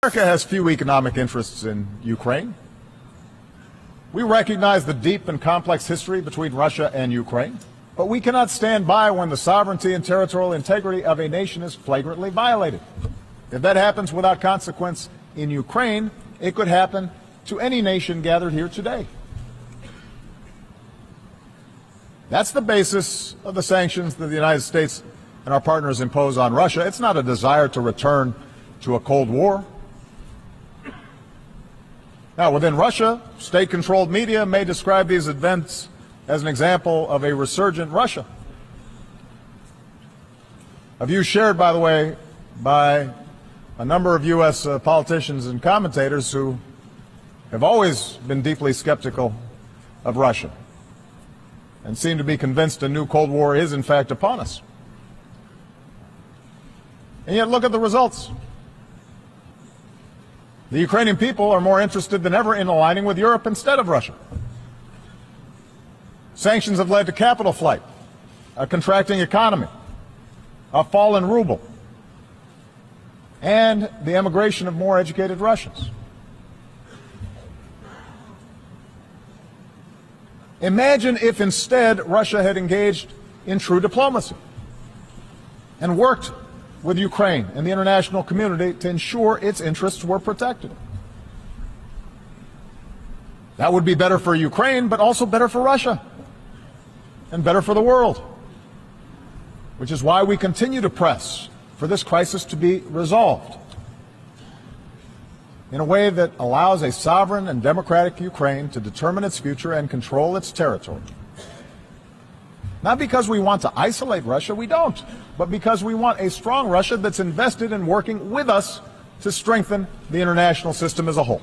America has few economic interests in Ukraine. We recognize the deep and complex history between Russia and Ukraine, but we cannot stand by when the sovereignty and territorial integrity of a nation is flagrantly violated. If that happens without consequence in Ukraine, it could happen to any nation gathered here today. That's the basis of the sanctions that the United States and our partners impose on Russia. It's not a desire to return to a Cold War. Now, within Russia, state-controlled media may describe these events as an example of a resurgent Russia. A view shared, by the way, by a number of U.S. politicians and commentators who have always been deeply skeptical of Russia and seem to be convinced a new Cold War is, in fact, upon us. And yet, look at the results. The Ukrainian people are more interested than ever in aligning with Europe instead of Russia. Sanctions have led to capital flight, a contracting economy, a fallen ruble, and the emigration of more educated Russians. Imagine if instead Russia had engaged in true diplomacy and worked with Ukraine and the international community to ensure its interests were protected. That would be better for Ukraine, but also better for Russia and better for the world, which is why we continue to press for this crisis to be resolved in a way that allows a sovereign and democratic Ukraine to determine its future and control its territory. Not because we want to isolate Russia, we don't, but because we want a strong Russia that's invested in working with us to strengthen the international system as a whole.